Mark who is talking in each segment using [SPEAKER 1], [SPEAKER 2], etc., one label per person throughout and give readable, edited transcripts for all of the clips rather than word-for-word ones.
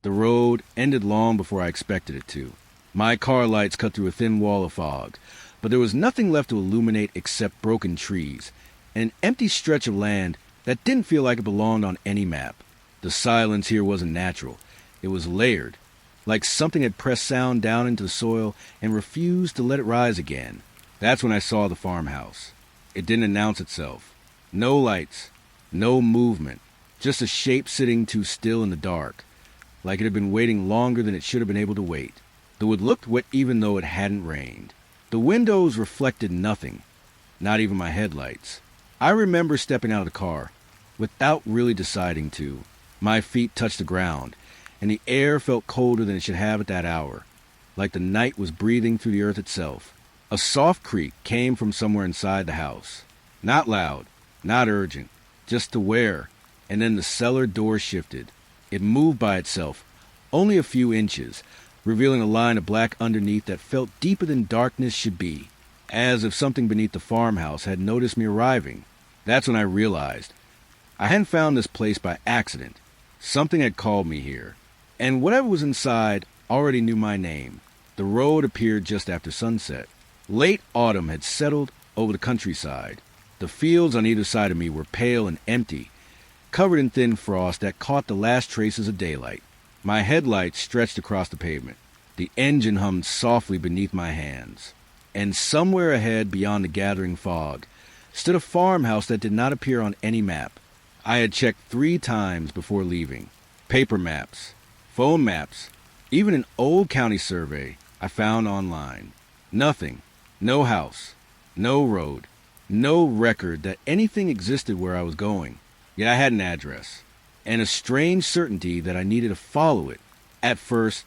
[SPEAKER 1] The road ended long before I expected it to. My car lights cut through a thin wall of fog, but there was nothing left to illuminate except broken trees, and an empty stretch of land that didn't feel like it belonged on any map. The silence here wasn't natural. It was layered, like something had pressed sound down into the soil and refused to let it rise again. That's when I saw the farmhouse. It didn't announce itself. No lights, no movement, just a shape sitting too still in the dark, like it had been waiting longer than it should have been able to wait. The wood looked wet even though it hadn't rained. The windows reflected nothing, not even my headlights. I remember stepping out of the car, without really deciding to. My feet touched the ground, and the air felt colder than it should have at that hour, like the night was breathing through the earth itself. A soft creak came from somewhere inside the house. Not loud, not urgent, just aware, and then the cellar door shifted. It moved by itself, only a few inches, revealing a line of black underneath that felt deeper than darkness should be, as if something beneath the farmhouse had noticed me arriving. That's when I realized I hadn't found this place by accident. Something had called me here, and whatever was inside already knew my name. The road appeared just after sunset. Late autumn had settled over the countryside. The fields on either side of me were pale and empty, covered in thin frost that caught the last traces of daylight. My headlights stretched across the pavement. The engine hummed softly beneath my hands. And somewhere ahead, beyond the gathering fog, stood a farmhouse that did not appear on any map. I had checked 3 times before leaving. Paper maps, phone maps, even an old county survey I found online. Nothing. No house. No road. No record that anything existed where I was going. Yet I had an address, and a strange certainty that I needed to follow it. At first,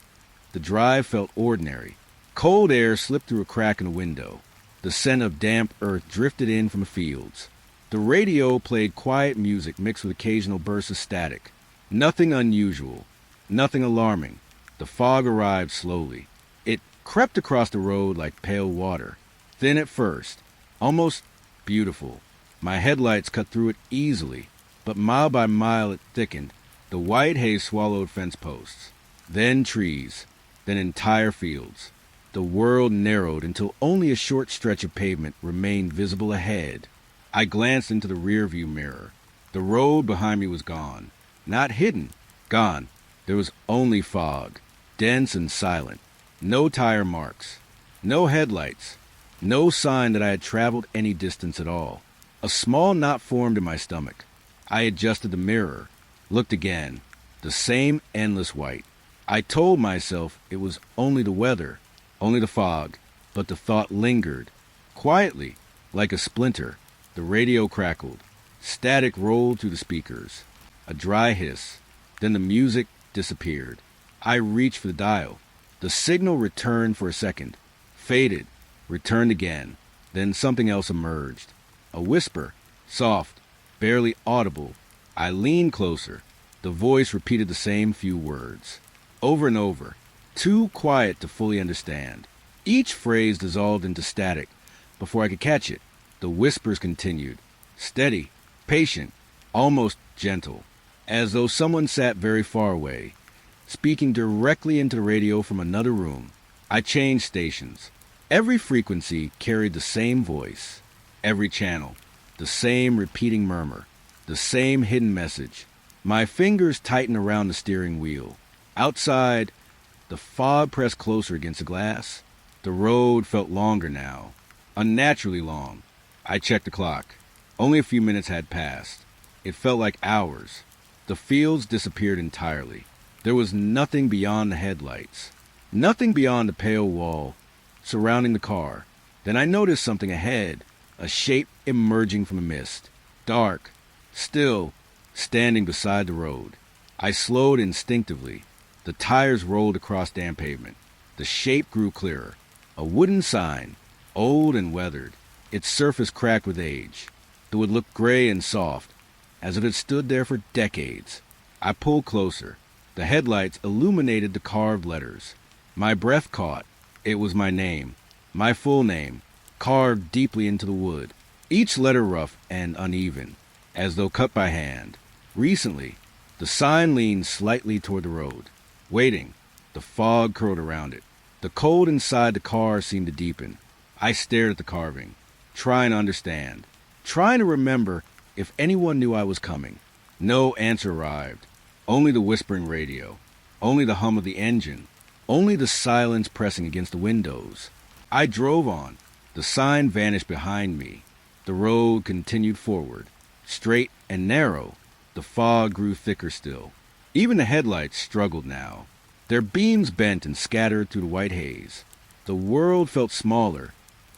[SPEAKER 1] the drive felt ordinary. Cold air slipped through a crack in the window. The scent of damp earth drifted in from the fields. The radio played quiet music mixed with occasional bursts of static. Nothing unusual, nothing alarming. The fog arrived slowly. It crept across the road like pale water, thin at first, almost beautiful. My headlights cut through it easily, but mile by mile it thickened. The white haze swallowed fence posts, then trees, then entire fields. The world narrowed until only a short stretch of pavement remained visible ahead. I glanced into the rearview mirror. The road behind me was gone. Not hidden, gone. There was only fog, dense and silent. No tire marks, no headlights, no sign that I had traveled any distance at all. A small knot formed in my stomach. I adjusted the mirror, looked again. The same endless white. I told myself it was only the weather, only the fog, but the thought lingered. Quietly, like a splinter, the radio crackled. Static rolled through the speakers. A dry hiss. Then the music disappeared. I reached for the dial. The signal returned for a second, faded, returned again. Then something else emerged. A whisper, soft, barely audible. I leaned closer. The voice repeated the same few words, over and over, too quiet to fully understand. Each phrase dissolved into static before I could catch it. The whispers continued, steady, patient, almost gentle, as though someone sat very far away, speaking directly into the radio from another room. I changed stations. Every frequency carried the same voice. Every channel, the same repeating murmur, the same hidden message. My fingers tightened around the steering wheel. Outside, the fog pressed closer against the glass. The road felt longer now, unnaturally long. I checked the clock. Only a few minutes had passed. It felt like hours. The fields disappeared entirely. There was nothing beyond the headlights, nothing beyond the pale wall surrounding the car. Then I noticed something ahead, a shape emerging from the mist, dark, still, standing beside the road. I slowed instinctively. The tires rolled across damp pavement. The shape grew clearer. A wooden sign, old and weathered, its surface cracked with age. The wood looked gray and soft, as if it stood there for decades. I pulled closer. The headlights illuminated the carved letters. My breath caught. It was my name, my full name, carved deeply into the wood. Each letter rough and uneven, as though cut by hand. Recently, the sign leaned slightly toward the road. Waiting. The fog curled around it. The cold inside the car seemed to deepen. I stared at the carving, trying to understand, trying to remember if anyone knew I was coming. No answer arrived. Only the whispering radio. Only the hum of the engine. Only the silence pressing against the windows. I drove on. The sign vanished behind me. The road continued forward, straight and narrow. The fog grew thicker still. Even the headlights struggled now. Their beams bent and scattered through the white haze. The world felt smaller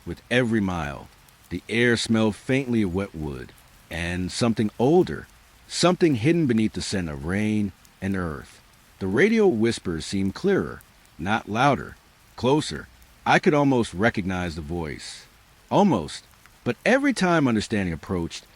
[SPEAKER 1] with every mile. The air smelled faintly of wet wood, and something older, something hidden beneath the scent of rain and earth. The radio whispers seemed clearer, not louder, closer. I could almost recognize the voice. Almost. But every time understanding approached,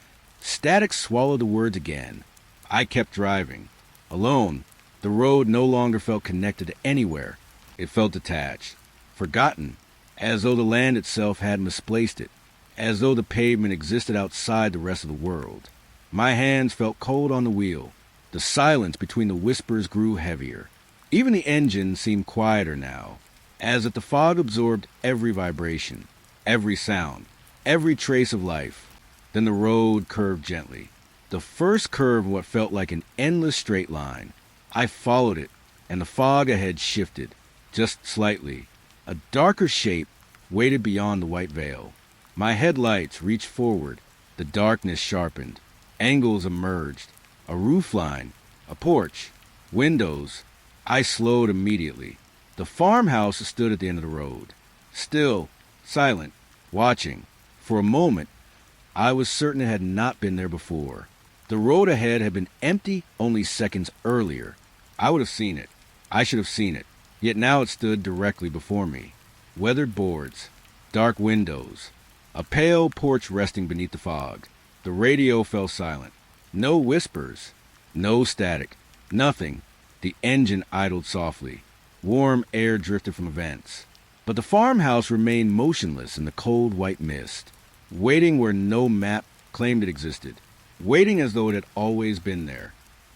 [SPEAKER 1] static swallowed the words again. I kept driving. Alone. The road no longer felt connected to anywhere. It felt detached, forgotten, as though the land itself had misplaced it, as though the pavement existed outside the rest of the world. My hands felt cold on the wheel. The silence between the whispers grew heavier. Even the engine seemed quieter now, as if the fog absorbed every vibration, every sound, every trace of life. Then the road curved gently. The first curve of what felt like an endless straight line. I followed it, and the fog ahead shifted, just slightly. A darker shape waited beyond the white veil. My headlights reached forward. The darkness sharpened. Angles emerged. A roofline, a porch, windows. I slowed immediately. The farmhouse stood at the end of the road. Still, silent, watching. For a moment, I was certain it had not been there before. The road ahead had been empty only seconds earlier. I would have seen it. I should have seen it. Yet now it stood directly before me. Weathered boards, dark windows, a pale porch resting beneath the fog. The radio fell silent. No whispers, no static, nothing. The engine idled softly. Warm air drifted from the vents. But the farmhouse remained motionless in the cold white mist, waiting where no map claimed it existed, waiting as though it had always been there,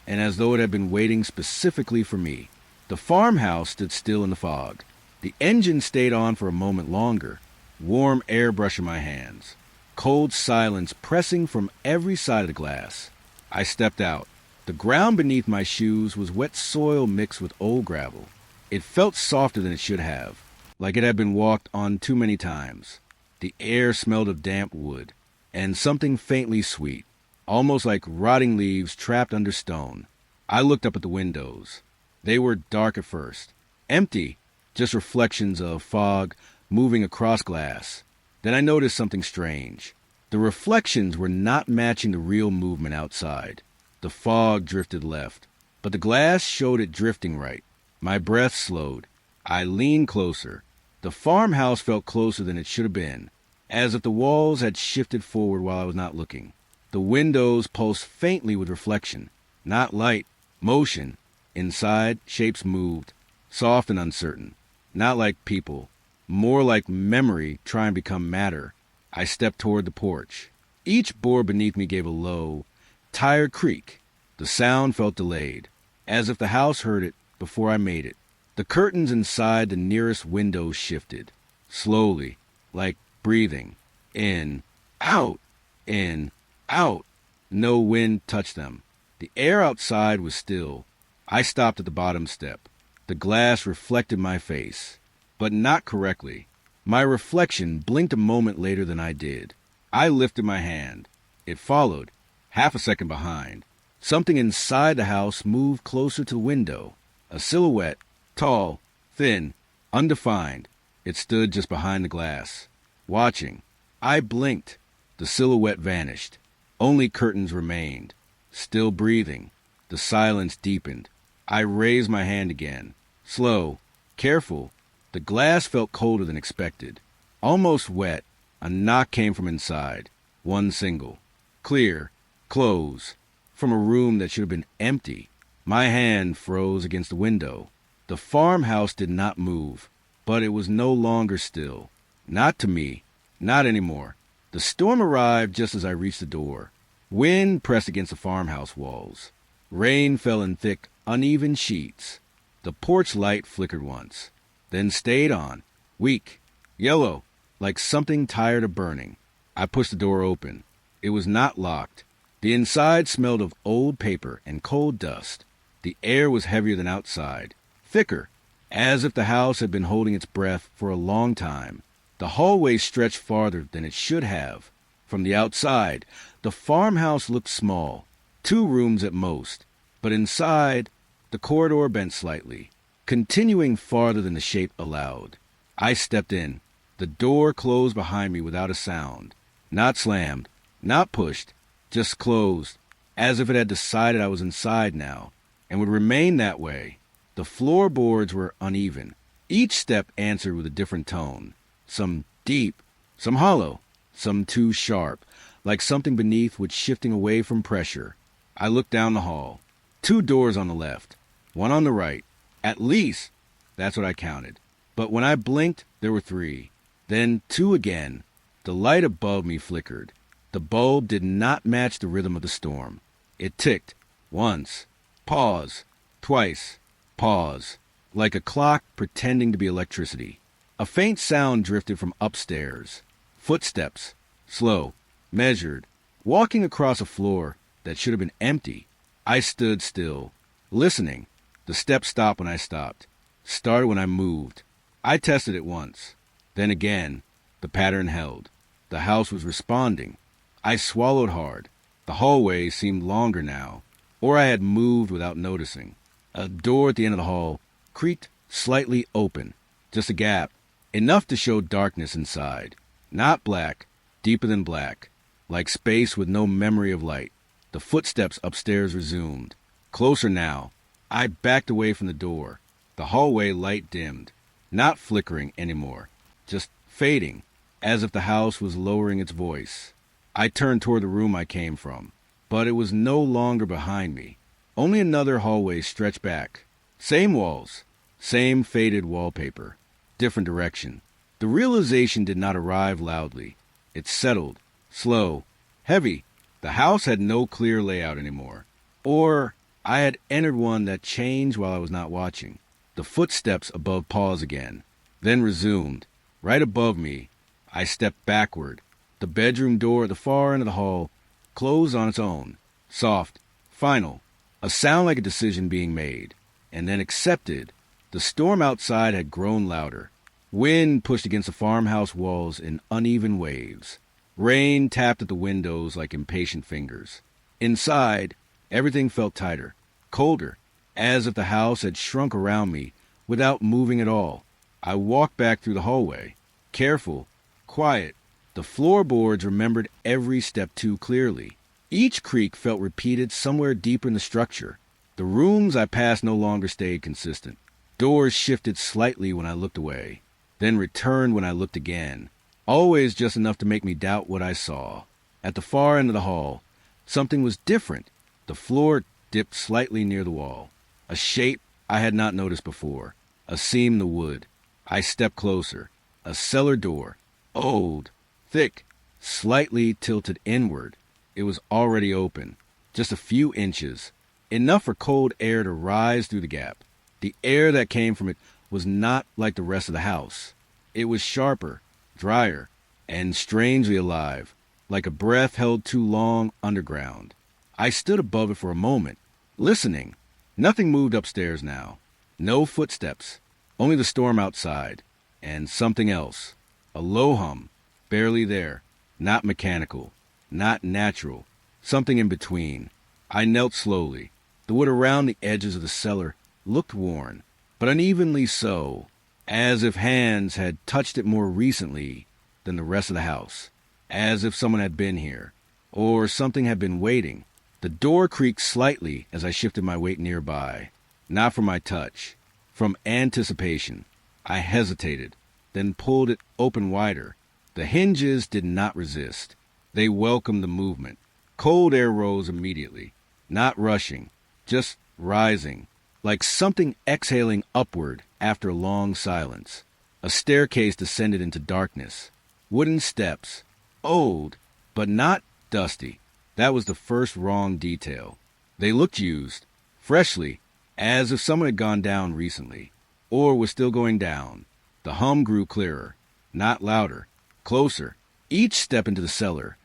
[SPEAKER 1] and as though it had been waiting specifically for me. The farmhouse stood still in the fog. The engine stayed on for a moment longer, warm air brushing my hands, cold silence pressing from every side of the glass. I stepped out. The ground beneath my shoes was wet soil mixed with old gravel. It felt softer than it should have, like it had been walked on too many times. The air smelled of damp wood, and something faintly sweet, almost like rotting leaves trapped under stone. I looked up at the windows. They were dark at first, empty, just reflections of fog moving across glass. Then I noticed something strange. The reflections were not matching the real movement outside. The fog drifted left, but the glass showed it drifting right. My breath slowed. I leaned closer. The farmhouse felt closer than it should have been, as if the walls had shifted forward while I was not looking. The windows pulsed faintly with reflection, not light, motion. Inside, shapes moved, soft and uncertain, not like people, more like memory trying to become matter. I stepped toward the porch. Each board beneath me gave a low, tired creak. The sound felt delayed, as if the house heard it before I made it. The curtains inside the nearest window shifted, slowly, like breathing. In, out, in, out. No wind touched them. The air outside was still. I stopped at the bottom step. The glass reflected my face, but not correctly. My reflection blinked a moment later than I did. I lifted my hand. It followed, half a second behind. Something inside the house moved closer to the window. A silhouette, tall, thin, undefined. It stood just behind the glass, watching. I blinked. The silhouette vanished. Only curtains remained, still breathing. The silence deepened. I raised my hand again. Slow, careful. The glass felt colder than expected. Almost wet. A knock came from inside. One single. Clear. Close. From a room that should have been empty. My hand froze against the window. The farmhouse did not move, but it was no longer still. Not to me. Not anymore. The storm arrived just as I reached the door. Wind pressed against the farmhouse walls. Rain fell in thick, uneven sheets. The porch light flickered once, then stayed on, weak, yellow, like something tired of burning. I pushed the door open. It was not locked. The inside smelled of old paper and cold dust. The air was heavier than outside, thicker, as if the house had been holding its breath for a long time. The hallway stretched farther than it should have. From the outside, the farmhouse looked small, 2 rooms at most, but inside, the corridor bent slightly, continuing farther than the shape allowed. I stepped in. The door closed behind me without a sound. Not slammed, not pushed, just closed, as if it had decided I was inside now, and would remain that way. The floorboards were uneven. Each step answered with a different tone. Some deep, some hollow, some too sharp, like something beneath was shifting away from pressure. I looked down the hall. 2 doors on the left, 1 on the right. At least, that's what I counted. But when I blinked, there were 3. Then 2 again. The light above me flickered. The bulb did not match the rhythm of the storm. It ticked. Once. Pause. Twice. Pause. Like a clock pretending to be electricity. A faint sound drifted from upstairs. Footsteps. Slow. Measured. Walking across a floor that should have been empty. I stood still. Listening. The steps stopped when I stopped. Started when I moved. I tested it once. Then again. The pattern held. The house was responding. I swallowed hard. The hallway seemed longer now, or I had moved without noticing. A door at the end of the hall creaked slightly open. Just a gap, enough to show darkness inside. Not black, deeper than black, like space with no memory of light. The footsteps upstairs resumed. Closer now. I backed away from the door. The hallway light dimmed, not flickering anymore, just fading, as if the house was lowering its voice. I turned toward the room I came from, but it was no longer behind me. Only another hallway stretched back. Same walls, same faded wallpaper, different direction. The realization did not arrive loudly. It settled, slow, heavy. The house had no clear layout anymore. Or I had entered one that changed while I was not watching. The footsteps above paused again, then resumed. Right above me, I stepped backward. The bedroom door at the far end of the hall closed on its own. Soft, final, a sound like a decision being made, and then accepted. The storm outside had grown louder. Wind pushed against the farmhouse walls in uneven waves. Rain tapped at the windows like impatient fingers. Inside, everything felt tighter, colder, as if the house had shrunk around me without moving at all. I walked back through the hallway, careful, quiet. The floorboards remembered every step too clearly. Each creak felt repeated somewhere deeper in the structure. The rooms I passed no longer stayed consistent. Doors shifted slightly when I looked away, then returned when I looked again, always just enough to make me doubt what I saw. At the far end of the hall, something was different. The floor dipped slightly near the wall. A shape I had not noticed before. A seam in the wood. I stepped closer. A cellar door. Old. Thick. Slightly tilted inward. It was already open. Just a few inches. Enough for cold air to rise through the gap. The air that came from it was not like the rest of the house. It was sharper, drier, and strangely alive, like a breath held too long underground. I stood above it for a moment, listening. Nothing moved upstairs now. No footsteps. Only the storm outside. And something else. A low hum. Barely there. Not mechanical. Not natural. Something in between. I knelt slowly. The wood around the edges of the cellar looked worn, but unevenly so, as if hands had touched it more recently than the rest of the house. As if someone had been here. Or something had been waiting. The door creaked slightly as I shifted my weight nearby. Not from my touch. From anticipation. I hesitated, then pulled it open wider. The hinges did not resist. They welcomed the movement. Cold air rose immediately. Not rushing, just rising, like something exhaling upward after a long silence. A staircase descended into darkness. Wooden steps. Old, but not dusty. That was the first wrong detail. They looked used, freshly, as if someone had gone down recently, or was still going down. The hum grew clearer, not louder, closer. Each step into the cellar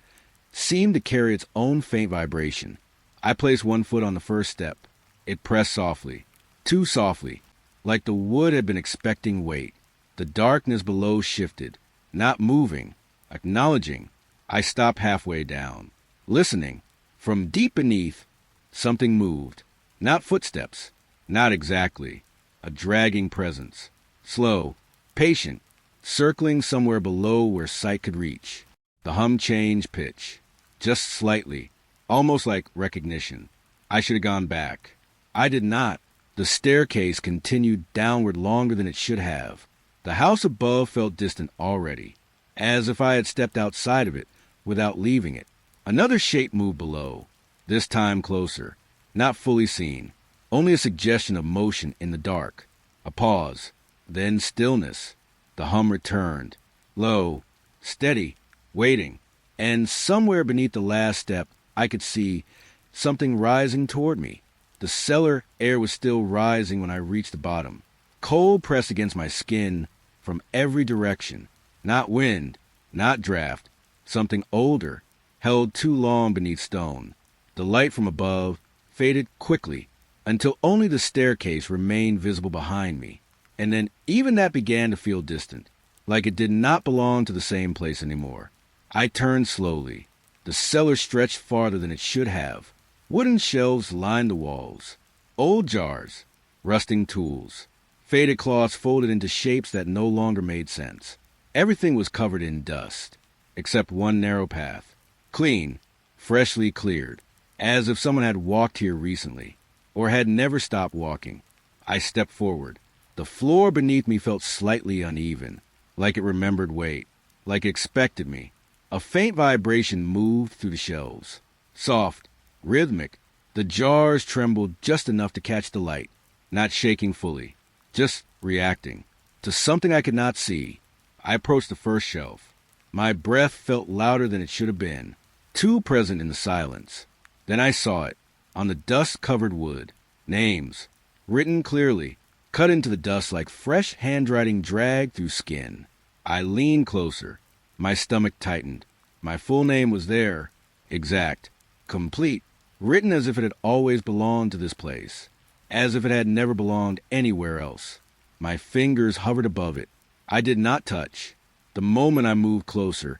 [SPEAKER 1] seemed to carry its own faint vibration. I placed one foot on the first step. It pressed softly, too softly, like the wood had been expecting weight. The darkness below shifted, not moving, acknowledging. I stopped halfway down, listening. From deep beneath, something moved. Not footsteps, not exactly. A dragging presence, slow, patient, circling somewhere below where sight could reach. The hum changed pitch, just slightly, almost like recognition. I should have gone back. I did not. The staircase continued downward longer than it should have. The house above felt distant already, as if I had stepped outside of it without leaving it. Another shape moved below, this time closer, not fully seen, only a suggestion of motion in the dark. A pause, then stillness. The hum returned, low, steady, waiting, and somewhere beneath the last step I could see something rising toward me. The cellar air was still rising when I reached the bottom. Cold pressed against my skin from every direction. Not wind, not draft, something older, held too long beneath stone. The light from above faded quickly until only the staircase remained visible behind me. And then even that began to feel distant, like it did not belong to the same place anymore. I turned slowly. The cellar stretched farther than it should have. Wooden shelves lined the walls. Old jars, rusting tools, faded cloths folded into shapes that no longer made sense. Everything was covered in dust, except one narrow path. Clean, freshly cleared, as if someone had walked here recently, or had never stopped walking. I stepped forward. The floor beneath me felt slightly uneven, like it remembered weight, like it expected me. A faint vibration moved through the shelves. Soft, rhythmic. The jars trembled just enough to catch the light, not shaking fully, just reacting to something I could not see. I approached the first shelf. My breath felt louder than it should have been, too present in the silence. Then I saw it, on the dust-covered wood. Names, written clearly, cut into the dust like fresh handwriting dragged through skin. I leaned closer. My stomach tightened. My full name was there, exact, complete, written as if it had always belonged to this place, as if it had never belonged anywhere else. My fingers hovered above it. I did not touch. The moment I moved closer,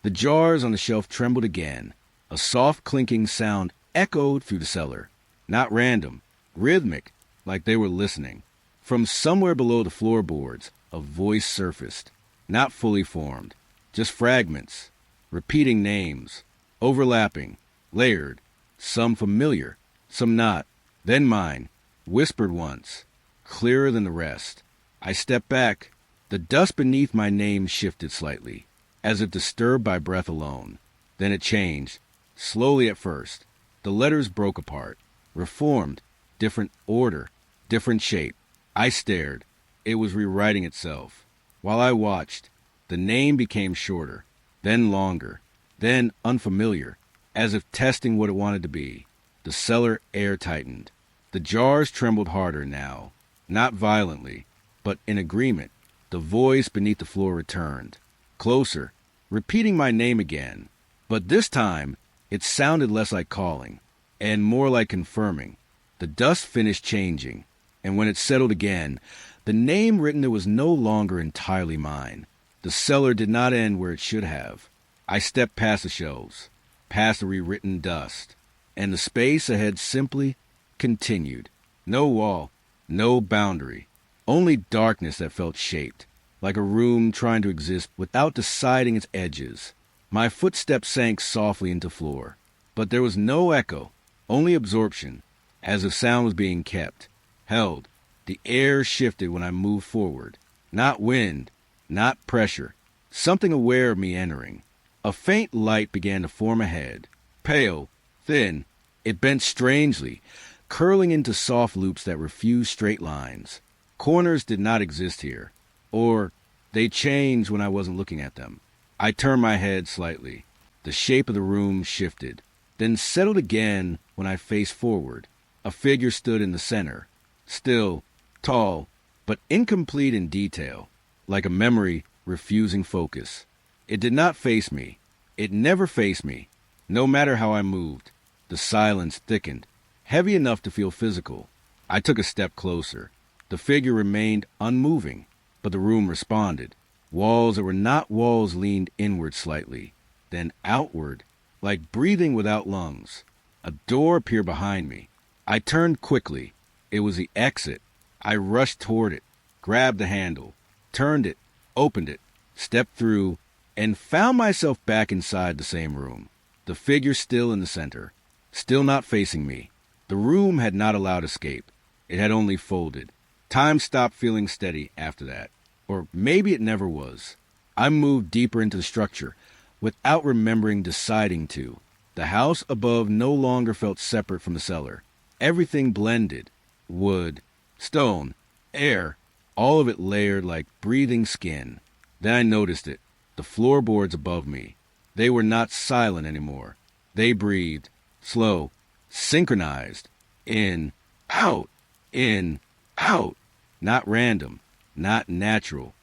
[SPEAKER 1] the jars on the shelf trembled again. A soft clinking sound echoed through the cellar. Not random, rhythmic, like they were listening. From somewhere below the floorboards, a voice surfaced, not fully formed, just fragments, repeating names, overlapping, layered, some familiar, some not. Then mine, whispered once, clearer than the rest. I stepped back. The dust beneath my name shifted slightly, as if disturbed by breath alone. Then it changed, slowly at first. The letters broke apart, reformed, different order, different shape. I stared. It was rewriting itself. While I watched, the name became shorter, then longer, then unfamiliar, as if testing what it wanted to be. The cellar air tightened. The jars trembled harder now, not violently, but in agreement. The voice beneath the floor returned, closer, repeating my name again. But this time, it sounded less like calling, and more like confirming. The dust finished changing, and when it settled again, the name written there was no longer entirely mine. The cellar did not end where it should have. I stepped past the shelves, past the rewritten dust, and the space ahead simply continued. No wall, no boundary, only darkness that felt shaped, like a room trying to exist without deciding its edges. My footsteps sank softly into floor, but there was no echo, only absorption, as if sound was being kept, held. The air shifted when I moved forward. Not wind, not pressure, something aware of me entering. A faint light began to form ahead, pale, thin. It bent strangely, curling into soft loops that refused straight lines. Corners did not exist here, or they changed when I wasn't looking at them. I turned my head slightly. The shape of the room shifted, then settled again when I faced forward. A figure stood in the center, Still, tall, but incomplete in detail, like a memory refusing focus. It did not face me. It never faced me, no matter how I moved. The silence thickened, heavy enough to feel physical. I took a step closer. The figure remained unmoving, but the room responded. Walls that were not walls leaned inward slightly, then outward, like breathing without lungs. A door appeared behind me. I turned quickly. It was the exit. I rushed toward it, grabbed the handle, turned it, opened it, stepped through, and found myself back inside the same room. The figure still in the center, still not facing me. The room had not allowed escape. It had only folded. Time stopped feeling steady after that. Or maybe it never was. I moved deeper into the structure without remembering deciding to. The house above no longer felt separate from the cellar. Everything blended. Wood, stone, air, all of it layered like breathing skin. Then I noticed it. The floorboards above me. They were not silent anymore. They breathed, slow, synchronized. In, out, in, out. Not random, not natural.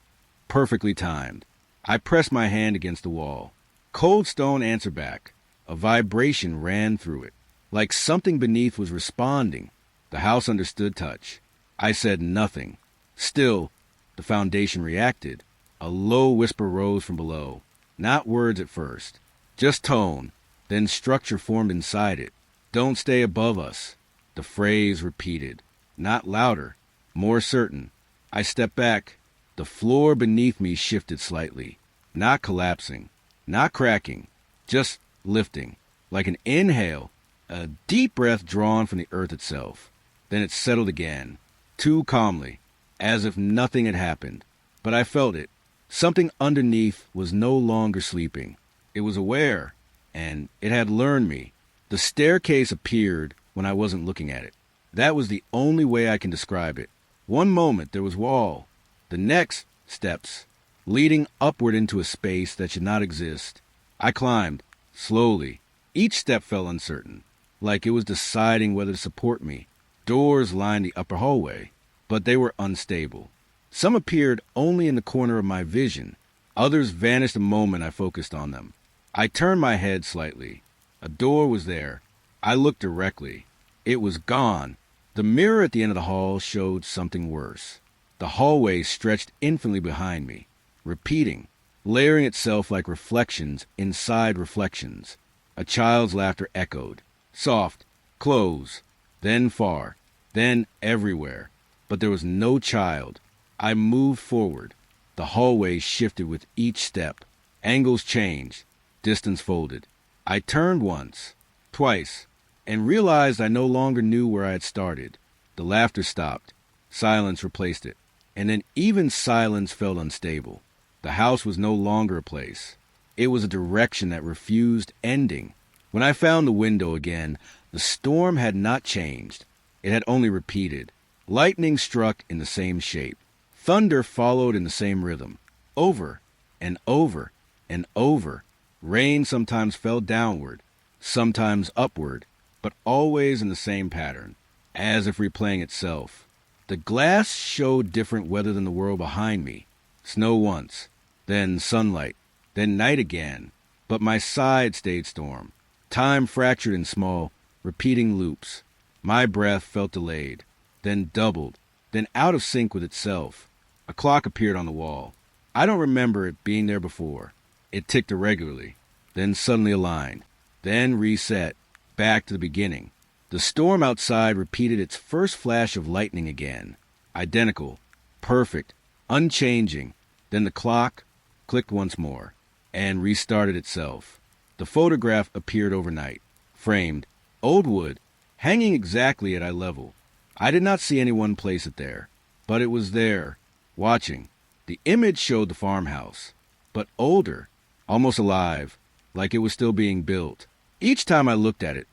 [SPEAKER 1] Perfectly timed. I pressed my hand against the wall. Cold stone answered back. A vibration ran through it, like something beneath was responding. The house understood touch. I said nothing. Still, the foundation reacted. A low whisper rose from below. Not words at first, just tone. Then structure formed inside it. Don't stay above us. The phrase repeated. Not louder, more certain. I stepped back. The floor beneath me shifted slightly. Not collapsing, not cracking, just lifting. Like an inhale, a deep breath drawn from the earth itself. Then it settled again, too calmly, as if nothing had happened. But I felt it. Something underneath was no longer sleeping. It was aware, and it had learned me. The staircase appeared when I wasn't looking at it. That was the only way I can describe it. One moment there was wall. The next, steps, leading upward into a space that should not exist. I climbed, slowly. Each step felt uncertain, like it was deciding whether to support me. Doors lined the upper hallway, but they were unstable. Some appeared only in the corner of my vision. Others vanished the moment I focused on them. I turned my head slightly. A door was there. I looked directly. It was gone. The mirror at the end of the hall showed something worse. The hallway stretched infinitely behind me, repeating, layering itself like reflections inside reflections. A child's laughter echoed, soft, close, then far, then everywhere. But there was no child. I moved forward. The hallway shifted with each step. Angles changed. Distance folded. I turned once, twice, and realized I no longer knew where I had started. The laughter stopped. Silence replaced it. And then even silence felt unstable. The house was no longer a place. It was a direction that refused ending. When I found the window again, the storm had not changed. It had only repeated. Lightning struck in the same shape. Thunder followed in the same rhythm. Over and over and over. Rain sometimes fell downward, sometimes upward, but always in the same pattern, as if replaying itself. The glass showed different weather than the world behind me. Snow once, then sunlight, then night again. But my side stayed storm. Time fractured in small, repeating loops. My breath felt delayed, then doubled, then out of sync with itself. A clock appeared on the wall. I don't remember it being there before. It ticked irregularly, then suddenly aligned, then reset, back to the beginning. The storm outside repeated its first flash of lightning again. Identical, perfect, unchanging. Then the clock clicked once more and restarted itself. The photograph appeared overnight, framed, old wood, hanging exactly at eye level. I did not see anyone place it there, but it was there, watching. The image showed the farmhouse, but older, almost alive, like it was still being built. Each time I looked at it,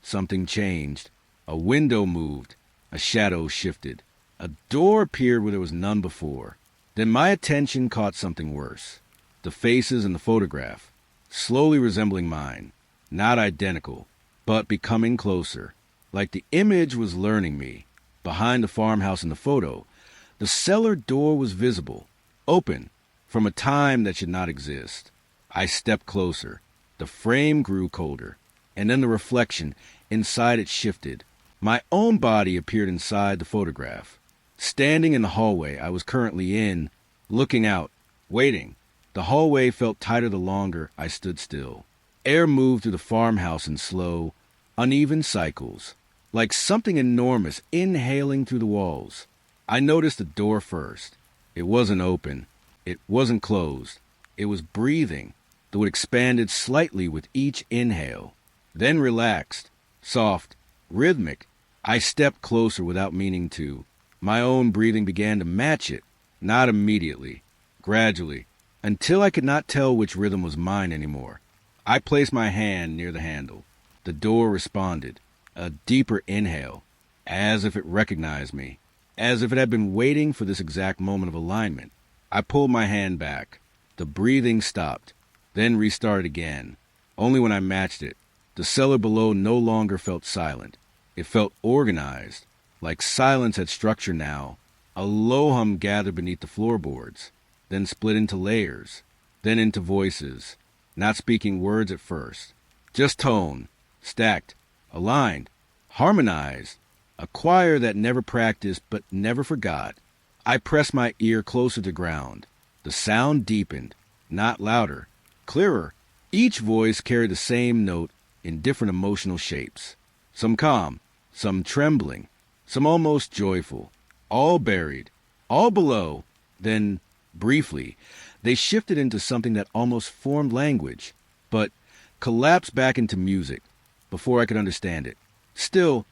[SPEAKER 1] something changed. A window moved, a shadow shifted. A door appeared where there was none before. Then my attention caught something worse. The faces in the photograph, slowly resembling mine, not identical, but becoming closer, like the image was learning me. behind the farmhouse in the photo, the cellar door was visible, open, from a time that should not exist. I stepped closer. The frame grew colder, and then the reflection inside it shifted. My own body appeared inside the photograph. Standing in the hallway I was currently in, looking out, waiting. The hallway felt tighter the longer I stood still. Air moved through the farmhouse in slow, uneven cycles, like something enormous inhaling through the walls. I noticed the door first. It wasn't open. It wasn't closed. It was breathing, though it expanded slightly with each inhale, then relaxed, soft, rhythmic. I stepped closer without meaning to. My own breathing began to match it, not immediately, gradually, until I could not tell which rhythm was mine anymore. I placed my hand near the handle. The door responded, a deeper inhale, as if it recognized me, as if it had been waiting for this exact moment of alignment. I pulled my hand back. The breathing stopped, then restarted again, only when I matched it. The cellar below no longer felt silent. It felt organized, like silence had structure now. A low hum gathered beneath the floorboards, then split into layers, then into voices, not speaking words at first, just tone, stacked, aligned, harmonized, a choir that never practiced but never forgot. I pressed my ear closer to ground. The sound deepened, not louder, clearer. Each voice carried the same note in different emotional shapes, some calm, some trembling, some almost joyful, all buried, all below. Then, briefly, they shifted into something that almost formed language, but collapsed back into music before I could understand it. Still,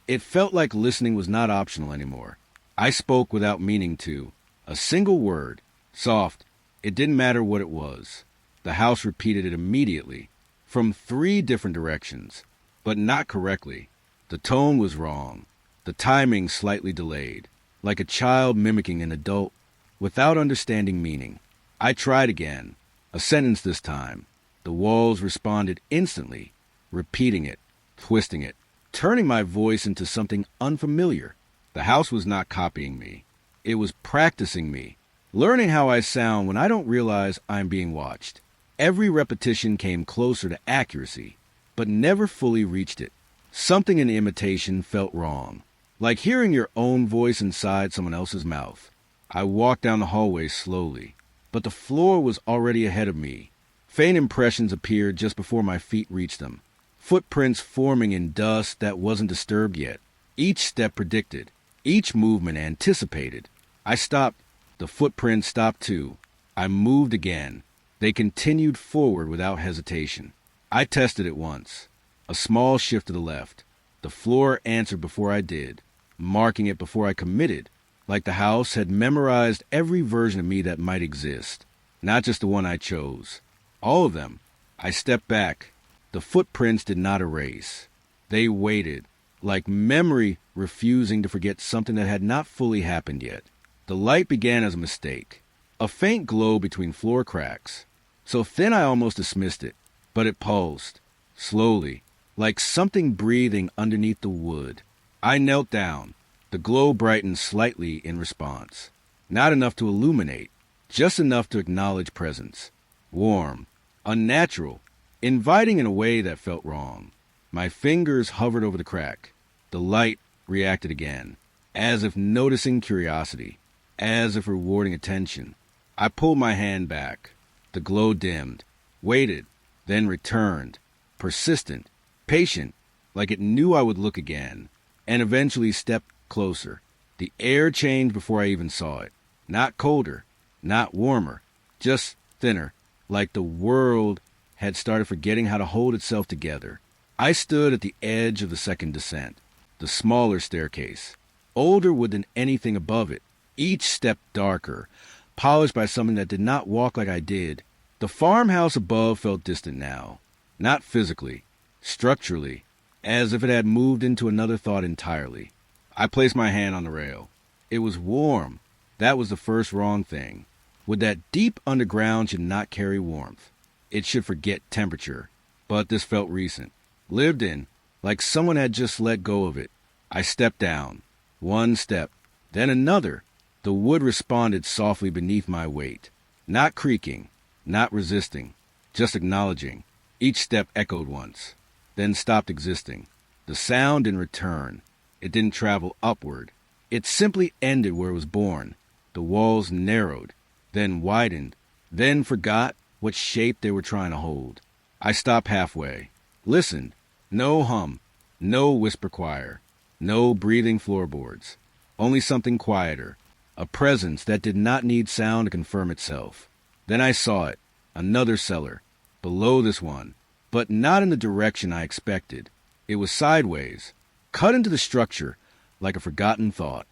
[SPEAKER 1] it felt like listening was not optional anymore. I spoke without meaning to. A single word, soft. It didn't matter what it was. The house repeated it immediately, from 3 different directions, but not correctly. The tone was wrong, the timing slightly delayed, like a child mimicking an adult without understanding meaning. I tried again, a sentence this time. The walls responded instantly, repeating it, twisting it, turning my voice into something unfamiliar. The house was not copying me. It was practicing me, learning how I sound when I don't realize I'm being watched. Every repetition came closer to accuracy, but never fully reached it. Something in imitation felt wrong, like hearing your own voice inside someone else's mouth. I walked down the hallway slowly, but the floor was already ahead of me. Faint impressions appeared just before my feet reached them, footprints forming in dust that wasn't disturbed yet. Each step predicted, each movement anticipated. I stopped. The footprints stopped too. I moved again. They continued forward without hesitation. I tested it once. A small shift to the left. The floor answered before I did, marking it before I committed, like the house had memorized every version of me that might exist, not just the one I chose. All of them. I stepped back. The footprints did not erase. They waited, like memory refusing to forget something that had not fully happened yet. The light began as a mistake, a faint glow between floor cracks, so thin I almost dismissed it, but it pulsed, slowly, like something breathing underneath the wood. I knelt down. The glow brightened slightly in response, not enough to illuminate, just enough to acknowledge presence. Warm, unnatural, inviting in a way that felt wrong. My fingers hovered over the crack. The light reacted again, as if noticing curiosity, as if rewarding attention. I pulled my hand back. The glow dimmed, waited, then returned, persistent, patient, like it knew I would look again, and eventually stepped closer. The air changed before I even saw it. Not colder, not warmer, just thinner, like the world had started forgetting how to hold itself together. I stood at the edge of the second descent, the smaller staircase, older wood than anything above it, each step darker, polished by something that did not walk like I did. The farmhouse above felt distant now, not physically, structurally, as if it had moved into another thought entirely. I placed my hand on the rail. It was warm. That was the first wrong thing. Would that deep underground should not carry warmth. It should forget temperature. But this felt recent, lived in, like someone had just let go of it. I stepped down. One step, then another. The wood responded softly beneath my weight. Not creaking, not resisting, just acknowledging. Each step echoed once, then stopped existing. The sound didn't return. It didn't travel upward. It simply ended where it was born. The walls narrowed, then widened, then forgot what shape they were trying to hold. I stopped halfway, listened. No hum, no whisper choir, no breathing floorboards. Only something quieter, a presence that did not need sound to confirm itself. Then I saw it, another cellar, below this one, but not in the direction I expected. It was sideways, cut into the structure like a forgotten thought.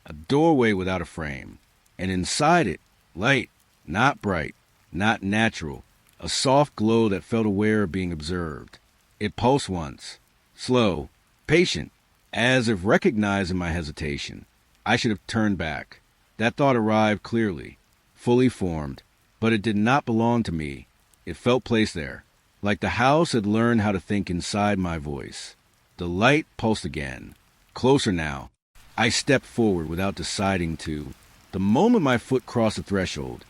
[SPEAKER 1] A doorway without a frame, and inside it, light, not bright, not natural, a soft glow that felt aware of being observed. It pulsed once, slow, patient, as if recognizing my hesitation. I should have turned back. That thought arrived clearly, fully formed, but it did not belong to me. It felt placed there, like the house had learned how to think inside my voice. The light pulsed again, closer now. I stepped forward without deciding to. The moment my foot crossed the threshold,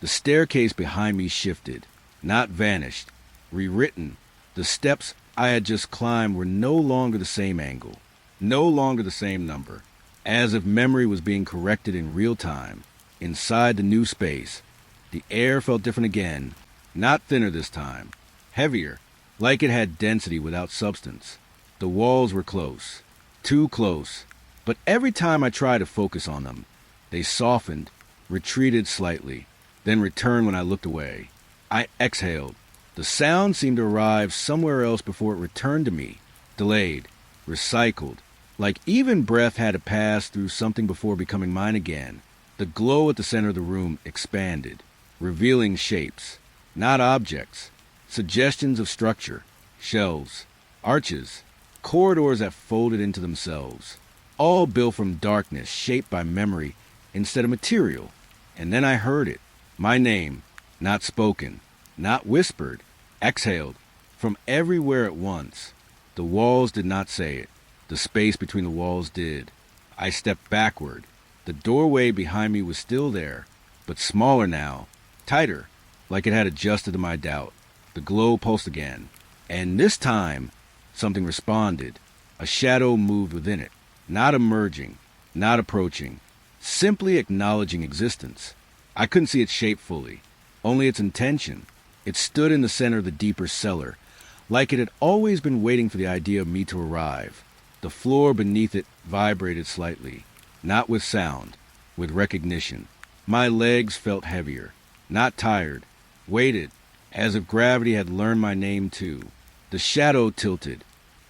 [SPEAKER 1] the staircase behind me shifted, not vanished, rewritten. The steps I had just climbed were no longer the same angle, no longer the same number, as if memory was being corrected in real time. Inside the new space, the air felt different again, not thinner this time, heavier, like it had density without substance. The walls were close, too close, but every time I tried to focus on them, they softened, retreated slightly, then returned when I looked away. I exhaled. The sound seemed to arrive somewhere else before it returned to me, delayed, recycled, like even breath had to pass through something before becoming mine again. The glow at the center of the room expanded, revealing shapes, not objects, suggestions of structure, shelves, arches, corridors that folded into themselves, all built from darkness shaped by memory instead of material. And then I heard it, my name, not spoken, not whispered, exhaled, from everywhere at once. The walls did not say it. The space between the walls did. I stepped backward. The doorway behind me was still there, but smaller now, tighter, like it had adjusted to my doubt. The glow pulsed again, and this time something responded. A shadow moved within it, not emerging, not approaching, simply acknowledging existence. I couldn't see its shape fully, only its intention. It stood in the center of the deeper cellar, like it had always been waiting for the idea of me to arrive. The floor beneath it vibrated slightly, not with sound, with recognition. My legs felt heavier, not tired, weighted, as if gravity had learned my name too. The shadow tilted,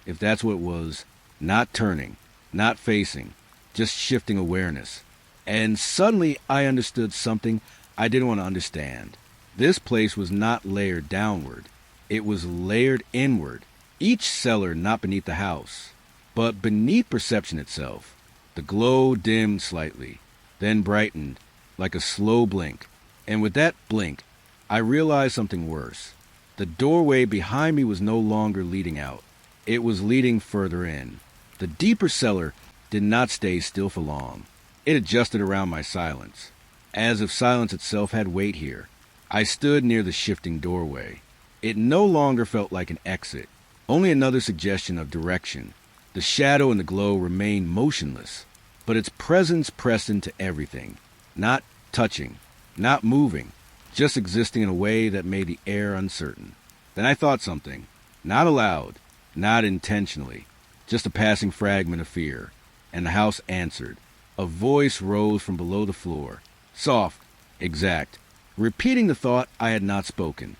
[SPEAKER 1] if that's what it was, not turning, not facing, just shifting awareness. And suddenly I understood something I didn't want to understand. This place was not layered downward. It was layered inward. Each cellar not beneath the house, but beneath perception itself. The glow dimmed slightly, then brightened, like a slow blink. And with that blink, I realized something worse. The doorway behind me was no longer leading out. It was leading further in. The deeper cellar did not stay still for long. It adjusted around my silence, as if silence itself had weight here. I stood near the shifting doorway. It no longer felt like an exit, only another suggestion of direction. The shadow and the glow remained motionless, but its presence pressed into everything, not touching, not moving, just existing in a way that made the air uncertain. Then I thought something, not aloud, not intentionally, just a passing fragment of fear, and the house answered. A voice rose from below the floor, soft, exact, repeating the thought I had not spoken,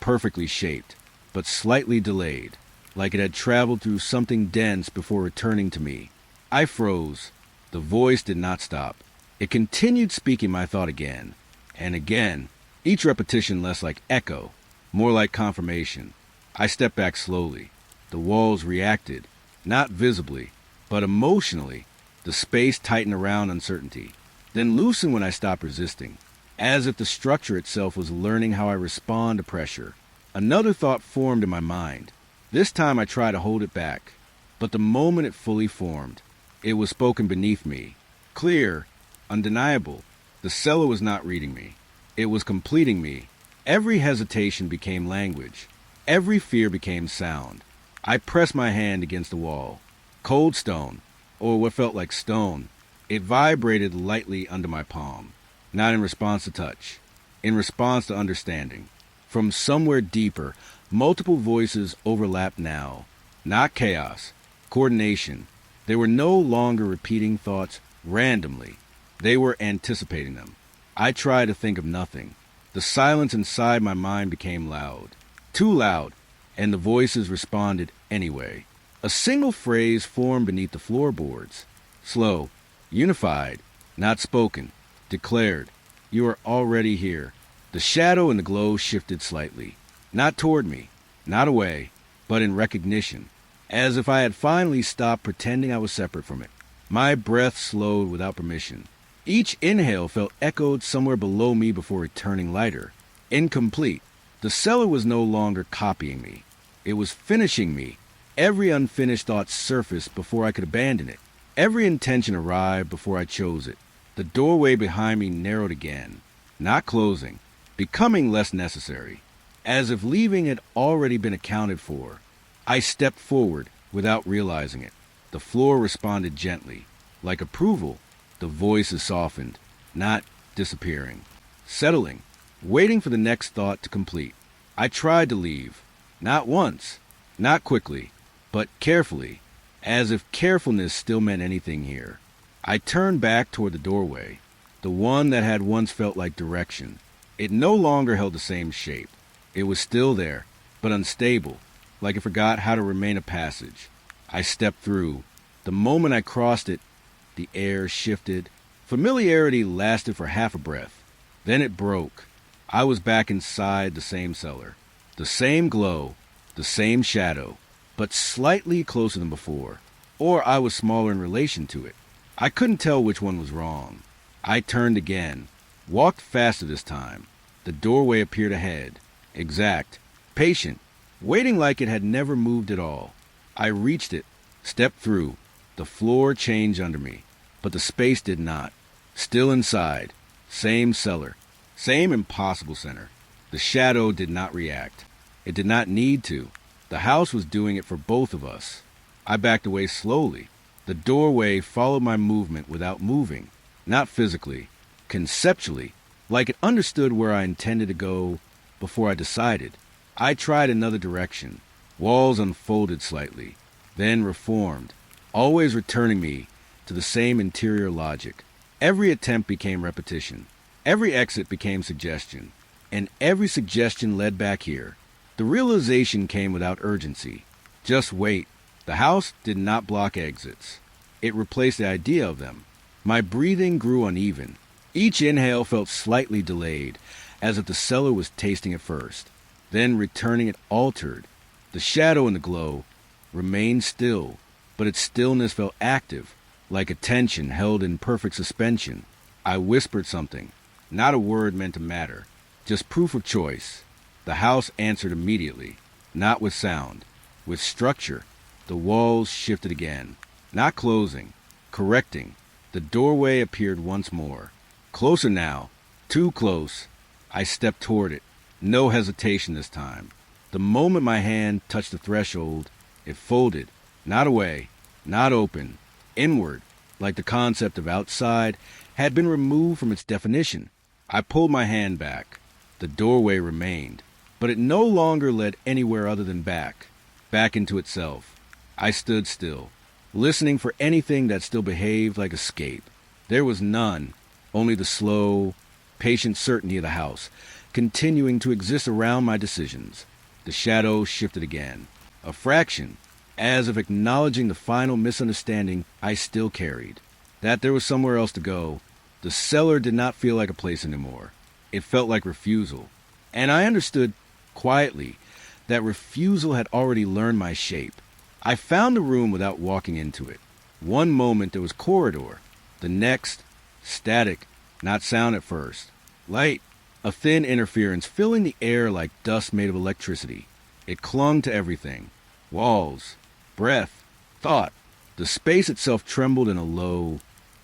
[SPEAKER 1] perfectly shaped, but slightly delayed, like it had traveled through something dense before returning to me. I froze. The voice did not stop. It continued speaking my thought again, and again, each repetition less like echo, more like confirmation. I stepped back slowly. The walls reacted, not visibly, but emotionally. The space tightened around uncertainty, then loosened when I stopped resisting, as if the structure itself was learning how I respond to pressure. Another thought formed in my mind. This time I tried to hold it back, but the moment it fully formed, It was spoken beneath me. Clear, undeniable. The cellar was not reading me. It was completing me. Every hesitation became language. Every fear became sound. I pressed my hand against the wall. Cold stone, or what felt like stone. It vibrated lightly under my palm, not in response to touch, in response to understanding. From somewhere deeper, multiple voices overlapped now. Not chaos, coordination. They were no longer repeating thoughts randomly. They were anticipating them. I tried to think of nothing. The silence inside my mind became loud. Too loud, and the voices responded anyway. A single phrase formed beneath the floorboards. Slow, unified, not spoken, declared, "You are already here." The shadow and the glow shifted slightly. Not toward me, not away, but in recognition, as if I had finally stopped pretending I was separate from it. My breath slowed without permission. Each inhale felt echoed somewhere below me before returning lighter. Incomplete. The cellar was no longer copying me. It was finishing me. Every unfinished thought surfaced before I could abandon it. Every intention arrived before I chose it. The doorway behind me narrowed again, not closing, becoming less necessary, as if leaving had already been accounted for. I stepped forward without realizing it. The floor responded gently, like approval. The voices softened, not disappearing, settling, waiting for the next thought to complete. I tried to leave, not once, not quickly, but carefully, as if carefulness still meant anything here. I turned back toward the doorway, the one that had once felt like direction. It no longer held the same shape. It was still there, but unstable, like it forgot how to remain a passage. I stepped through. The moment I crossed it, the air shifted. Familiarity lasted for half a breath. Then it broke. I was back inside the same cellar. The same glow, the same shadow, but slightly closer than before. Or I was smaller in relation to it. I couldn't tell which one was wrong. I turned again, walked faster this time. The doorway appeared ahead, exact, patient, waiting like it had never moved at all. I reached it, stepped through. The floor changed under me, but the space did not. Still inside, same cellar, same impossible center. The shadow did not react. It did not need to. The house was doing it for both of us. I backed away slowly. The doorway followed my movement without moving, not physically, conceptually, like it understood where I intended to go before I decided. I tried another direction. Walls unfolded slightly, then reformed, always returning me to the same interior logic. Every attempt became repetition. Every exit became suggestion. And every suggestion led back here. The realization came without urgency. Just wait. The house did not block exits. It replaced the idea of them. My breathing grew uneven. Each inhale felt slightly delayed, as if the cellar was tasting it first. Then returning it altered. The shadow and the glow remained still, but its stillness felt active, like attention held in perfect suspension. I whispered something, not a word meant to matter, just proof of choice. The house answered immediately, not with sound, with structure. The walls shifted again, not closing, correcting. The doorway appeared once more. Closer now, too close. I stepped toward it, no hesitation this time. The moment my hand touched the threshold, it folded, not away, not open, inward, like the concept of outside had been removed from its definition. I pulled my hand back. The doorway remained, but it no longer led anywhere other than back into itself. I stood still, listening for anything that still behaved like escape. There was none, only the slow, patient certainty of the house, continuing to exist around my decisions. The shadow shifted again, a fraction, as if acknowledging the final misunderstanding I still carried, that there was somewhere else to go. The cellar did not feel like a place anymore. It felt like refusal. And I understood, quietly, that refusal had already learned my shape. I found the room without walking into it. One moment there was corridor. The next, static, not sound at first. Light, a thin interference filling the air like dust made of electricity. It clung to everything. Walls, breath, thought. The space itself trembled in a low,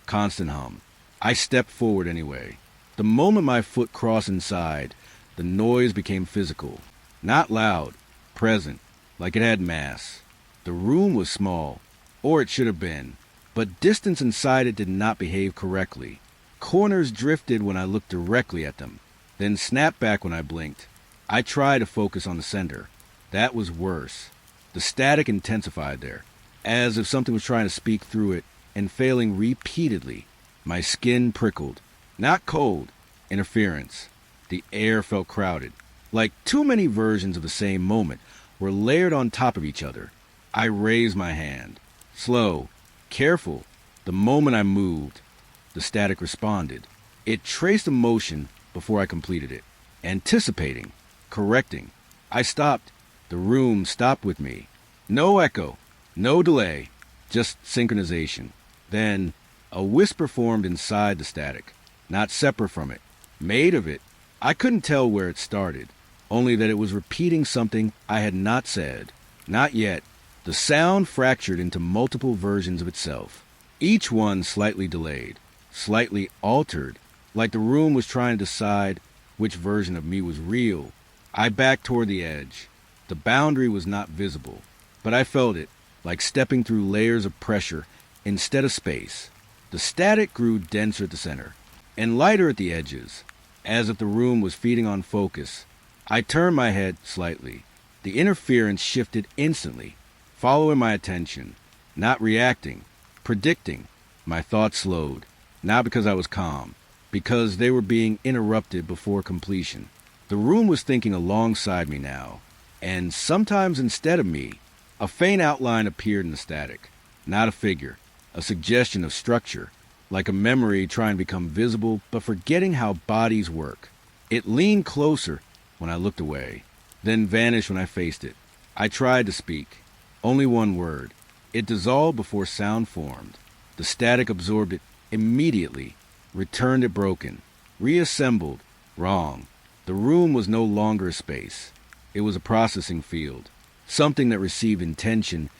[SPEAKER 1] constant hum. I stepped forward anyway. The moment my foot crossed inside, the noise became physical. Not loud, present, like it had mass. The room was small, or it should have been, but distance inside it did not behave correctly. Corners drifted when I looked directly at them, then snapped back when I blinked. I tried to focus on the center. That was worse. The static intensified there, as if something was trying to speak through it and failing repeatedly. My skin prickled. Not cold, interference. The air felt crowded, like too many versions of the same moment were layered on top of each other. I raised my hand. Slow, careful. The moment I moved, the static responded. It traced a motion before I completed it. Anticipating, correcting. I stopped. The room stopped with me. No echo, no delay, just synchronization. Then, a whisper formed inside the static, not separate from it, made of it. I couldn't tell where it started, only that it was repeating something I had not said. Not yet. The sound fractured into multiple versions of itself, each one slightly delayed, slightly altered, like the room was trying to decide which version of me was real. I backed toward the edge. The boundary was not visible, but I felt it, like stepping through layers of pressure instead of space. The static grew denser at the center, and lighter at the edges, as if the room was feeding on focus. I turned my head slightly. The interference shifted instantly, following my attention, not reacting, predicting. My thoughts slowed, not because I was calm, because they were being interrupted before completion. The room was thinking alongside me now, and sometimes instead of me, a faint outline appeared in the static. Not a figure, a suggestion of structure, like a memory trying to become visible but forgetting how bodies work. It leaned closer when I looked away, then vanished when I faced it. I tried to speak. Only one word. It dissolved before sound formed. The static absorbed it immediately, returned it broken, reassembled, wrong. The room was no longer a space. It was a processing field, something that received intention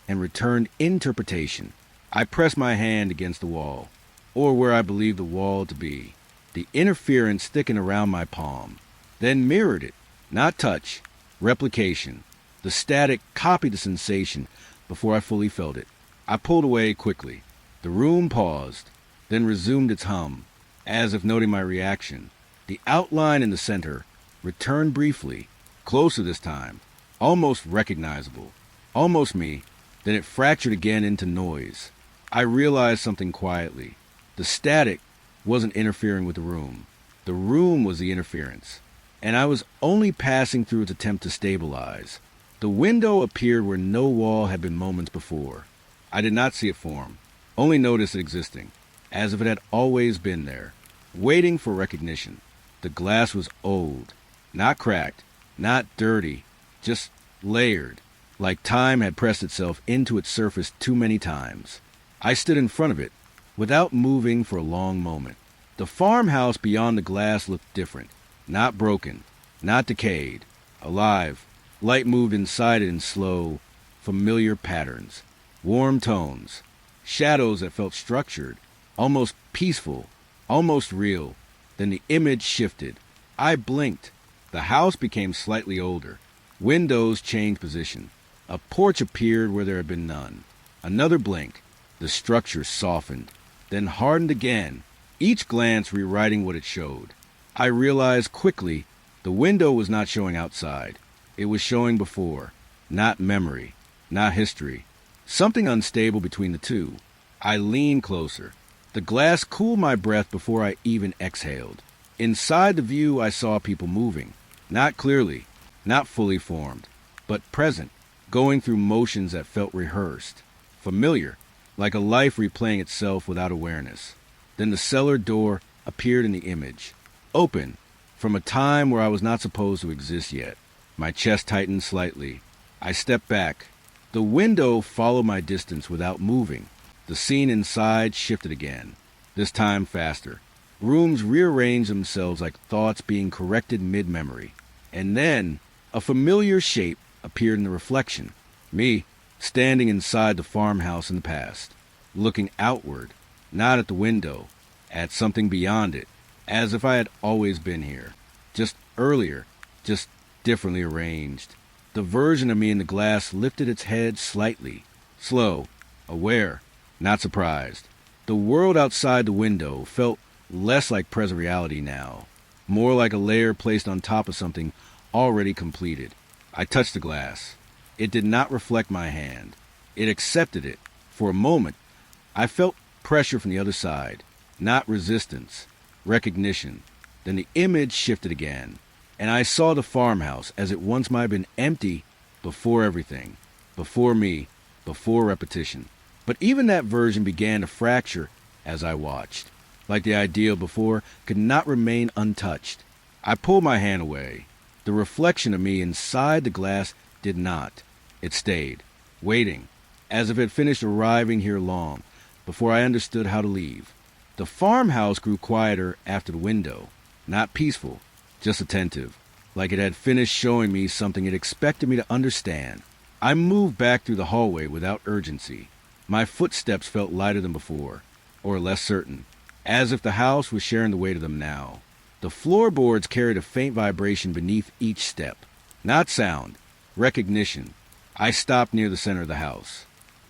[SPEAKER 1] and returned interpretation. I pressed my hand against the wall, or where I believed the wall to be. The interference thickened around my palm, then mirrored it. Not touch, replication. The static copied the sensation before I fully felt it. I pulled away quickly. The room paused, then resumed its hum, as if noting my reaction. The outline in the center returned briefly, closer this time, almost recognizable, almost me. Then it fractured again into noise. I realized something quietly. The static wasn't interfering with the room. The room was the interference, and I was only passing through its attempt to stabilize. The window appeared where no wall had been moments before. I did not see it form, only noticed it existing, as if it had always been there, waiting for recognition. The glass was old, not cracked, not dirty, just layered, like time had pressed itself into its surface too many times. I stood in front of it, without moving for a long moment. The farmhouse beyond the glass looked different, not broken, not decayed, alive. Light moved inside it in slow, familiar patterns, warm tones, shadows that felt structured, almost peaceful, almost real. Then the image shifted. I blinked. The house became slightly older. Windows changed position. A porch appeared where there had been none. Another blink. The structure softened, then hardened again, each glance rewriting what it showed. I realized quickly the window was not showing outside. It was showing before, not memory, not history. Something unstable between the two. I leaned closer. The glass cooled my breath before I even exhaled. Inside the view, I saw people moving. Not clearly, not fully formed, but present, going through motions that felt rehearsed, familiar, like a life replaying itself without awareness. Then the cellar door appeared in the image, open, from a time where I was not supposed to exist yet. My chest tightened slightly. I stepped back. The window followed my distance without moving. The scene inside shifted again, this time faster. Rooms rearranged themselves like thoughts being corrected mid-memory. And then, a familiar shape appeared in the reflection. Me, standing inside the farmhouse in the past, looking outward, not at the window, at something beyond it, as if I had always been here, just earlier, just differently arranged. The version of me in the glass lifted its head slightly, slow, aware, not surprised. The world outside the window felt less like present reality now, more like a layer placed on top of something already completed. I touched the glass. It did not reflect my hand. It accepted it. For a moment, I felt pressure from the other side, not resistance, recognition. Then the image shifted again, and I saw the farmhouse as it once might have been empty before everything, before me, before repetition. But even that version began to fracture as I watched, like the ideal before could not remain untouched. I pulled my hand away. The reflection of me inside the glass did not. It stayed, waiting, as if it finished arriving here long, before I understood how to leave. The farmhouse grew quieter after the window, not peaceful, just attentive, like it had finished showing me something it expected me to understand. I moved back through the hallway without urgency. My footsteps felt lighter than before, or less certain, as if the house was sharing the weight of them now. The floorboards carried a faint vibration beneath each step. Not sound, recognition. I stopped near the center of the house.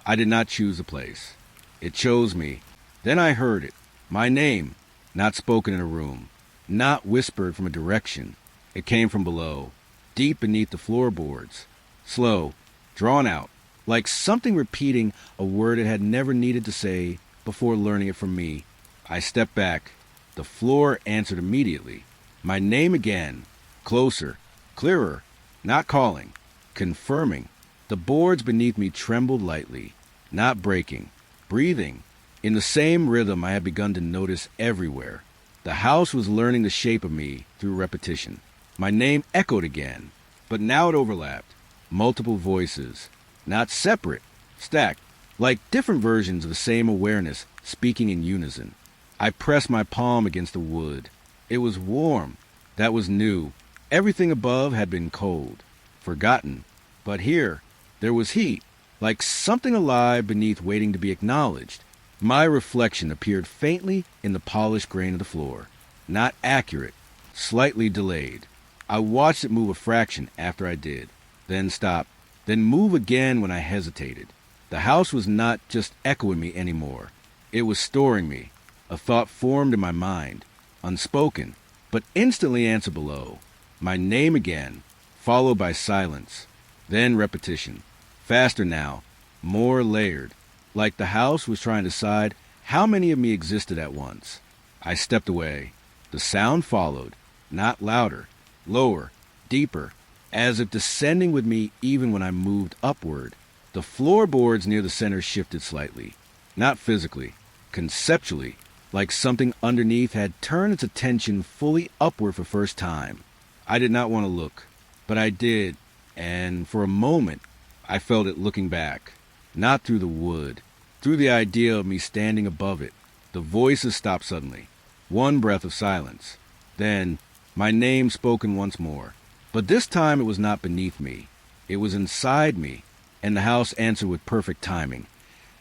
[SPEAKER 1] I did not choose the place. It chose me. Then I heard it. My name, not spoken in a room, not whispered from a direction. It came from below, deep beneath the floorboards. Slow, drawn out, like something repeating a word it had never needed to say before learning it from me. I stepped back. The floor answered immediately. My name again, closer, clearer, not calling, confirming. The boards beneath me trembled lightly, not breaking, breathing, in the same rhythm I had begun to notice everywhere. The house was learning the shape of me through repetition. My name echoed again, but now it overlapped. Multiple voices, not separate, stacked, like different versions of the same awareness speaking in unison. I pressed my palm against the wood. It was warm. That was new. Everything above had been cold, forgotten. But here, there was heat, like something alive beneath waiting to be acknowledged. My reflection appeared faintly in the polished grain of the floor. Not accurate, slightly delayed. I watched it move a fraction after I did, then stop, then move again when I hesitated. The house was not just echoing me anymore. It was storing me. A thought formed in my mind, unspoken, but instantly answered below. My name again, followed by silence, then repetition. Faster now, more layered, like the house was trying to decide how many of me existed at once. I stepped away. The sound followed, not louder, lower, deeper, as if descending with me even when I moved upward. The floorboards near the center shifted slightly, not physically, conceptually, like something underneath had turned its attention fully upward for first time. I did not want to look, but I did, and for a moment, I felt it looking back, not through the wood, through the idea of me standing above it. The voices stopped suddenly. One breath of silence. Then, my name spoken once more. But this time it was not beneath me. It was inside me, and the house answered with perfect timing,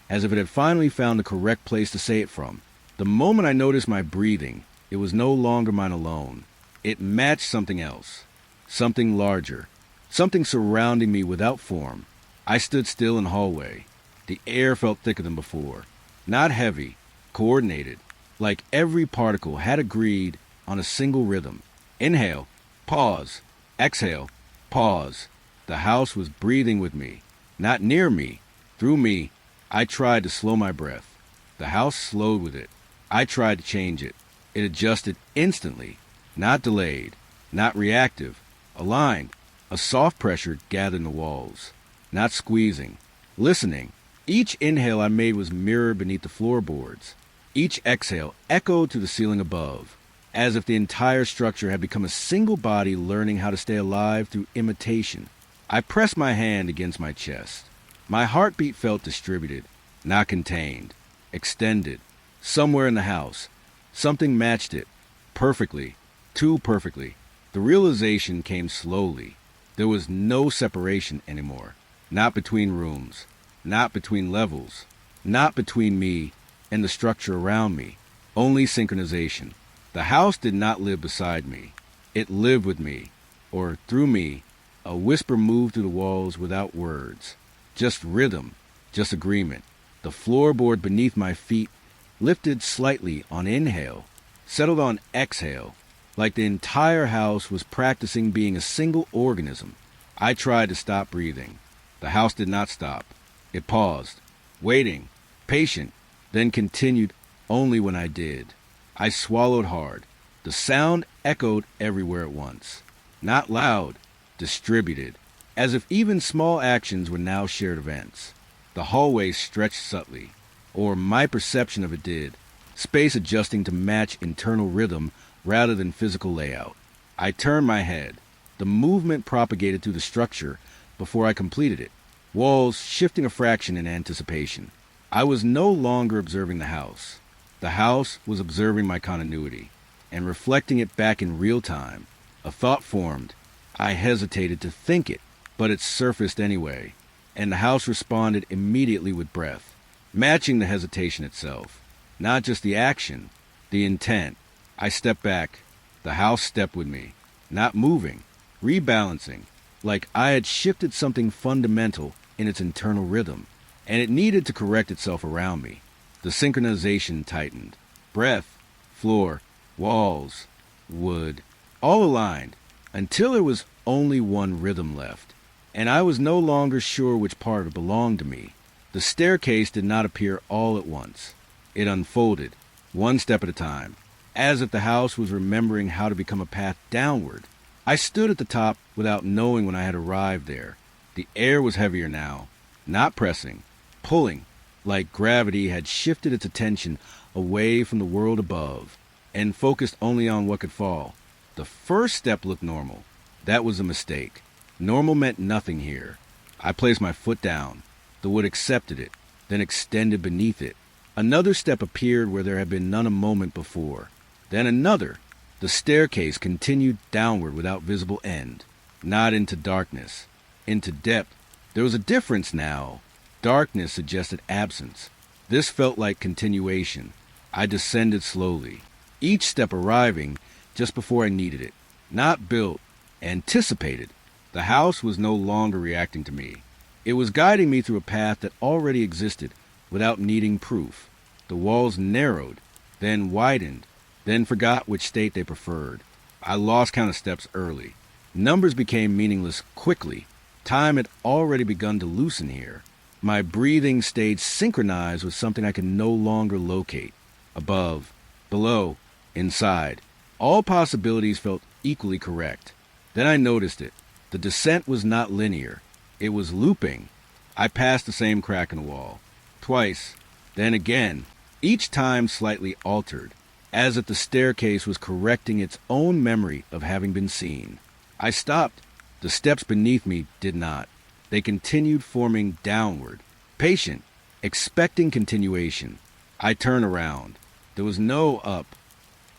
[SPEAKER 1] as if it had finally found the correct place to say it from. The moment I noticed my breathing, it was no longer mine alone. It matched something else, something larger, something surrounding me without form. I stood still in the hallway. The air felt thicker than before, not heavy, coordinated, like every particle had agreed on a single rhythm. Inhale, pause, exhale, pause. The house was breathing with me, not near me, through me. I tried to slow my breath. The house slowed with it. I tried to change it. It adjusted instantly, not delayed, not reactive, aligned. A soft pressure gathered in the walls, not squeezing, listening. Each inhale I made was mirrored beneath the floorboards. Each exhale echoed to the ceiling above, as if the entire structure had become a single body learning how to stay alive through imitation. I pressed my hand against my chest. My heartbeat felt distributed, not contained, extended. Somewhere in the house, something matched it, perfectly, too perfectly. The realization came slowly. There was no separation anymore, not between rooms, not between levels, not between me and the structure around me, only synchronization. The house did not live beside me. It lived with me, or through me. A whisper moved through the walls without words. Just rhythm, just agreement. The floorboard beneath my feet lifted slightly on inhale, settled on exhale, like the entire house was practicing being a single organism. I tried to stop breathing. The house did not stop. It paused, waiting, patient, then continued only when I did. I swallowed hard. The sound echoed everywhere at once. Not loud, distributed, as if even small actions were now shared events. The hallway stretched subtly, or my perception of it did, space adjusting to match internal rhythm rather than physical layout. I turned my head. The movement propagated through the structure before I completed it, walls shifting a fraction in anticipation. I was no longer observing the house. The house was observing my continuity and reflecting it back in real time. A thought formed. I hesitated to think it, but it surfaced anyway, and the house responded immediately with breath, matching the hesitation itself. Not just the action, the intent. I stepped back. The house stepped with me, not moving, rebalancing, like I had shifted something fundamental in its internal rhythm, and it needed to correct itself around me. The synchronization tightened. Breath, floor, walls, wood, all aligned, until there was only one rhythm left, and I was no longer sure which part belonged to me. The staircase did not appear all at once. It unfolded, one step at a time, as if the house was remembering how to become a path downward. I stood at the top without knowing when I had arrived there. The air was heavier now, not pressing, pulling, like gravity had shifted its attention away from the world above and focused only on what could fall. The first step looked normal. That was a mistake. Normal meant nothing here. I placed my foot down. The wood accepted it, then extended beneath it. Another step appeared where there had been none a moment before. Then another. The staircase continued downward without visible end. Not into darkness. Into depth. There was a difference now. Darkness suggested absence. This felt like continuation. I descended slowly, each step arriving just before I needed it. Not built, anticipated. The house was no longer reacting to me. It was guiding me through a path that already existed without needing proof. The walls narrowed, then widened, then forgot which state they preferred. I lost count of steps early. Numbers became meaningless quickly. Time had already begun to loosen here. My breathing stayed synchronized with something I could no longer locate. Above, below, inside. All possibilities felt equally correct. Then I noticed it. The descent was not linear. It was looping. I passed the same crack in the wall. Twice, then again, each time slightly altered, as if the staircase was correcting its own memory of having been seen. I stopped. The steps beneath me did not. They continued forming downward, patient, expecting continuation. I turned around. There was no up,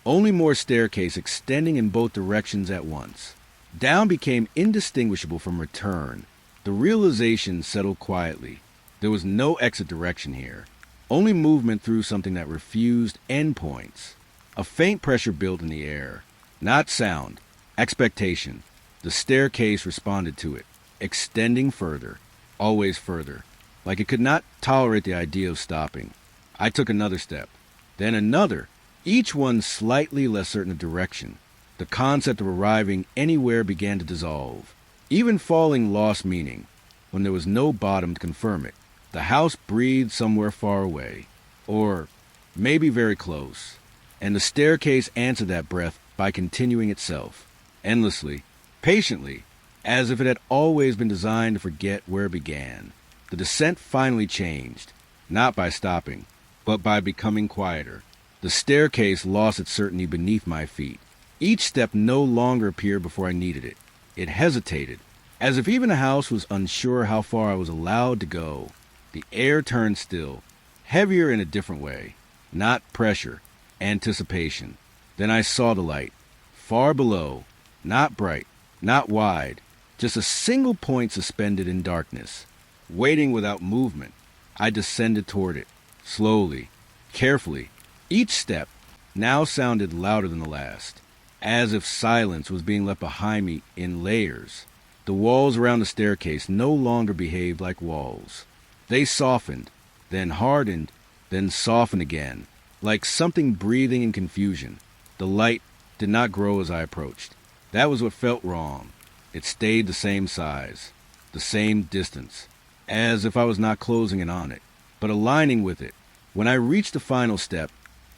[SPEAKER 1] only more staircase extending in both directions at once. Down became indistinguishable from return. The realization settled quietly. There was no exit direction here, only movement through something that refused endpoints. A faint pressure built in the air, not sound, expectation. The staircase responded to it, extending further, always further, like it could not tolerate the idea of stopping. I took another step, then another, each one slightly less certain of direction. The concept of arriving anywhere began to dissolve. Even falling lost meaning, when there was no bottom to confirm it. The house breathed somewhere far away, or maybe very close, and the staircase answered that breath by continuing itself, endlessly, patiently, as if it had always been designed to forget where it began. The descent finally changed, not by stopping, but by becoming quieter. The staircase lost its certainty beneath my feet. Each step no longer appeared before I needed it. It hesitated, as if even the house was unsure how far I was allowed to go. The air turned still, heavier in a different way. Not pressure, anticipation. Then I saw the light, far below, not bright, not wide, just a single point suspended in darkness, waiting without movement, I descended toward it, slowly, carefully. Each step now sounded louder than the last, as if silence was being left behind me in layers. The walls around the staircase no longer behaved like walls. They softened, then hardened, then softened again, like something breathing in confusion. The light did not grow as I approached. That was what felt wrong. It stayed the same size, the same distance, as if I was not closing in on it, but aligning with it. When I reached the final step,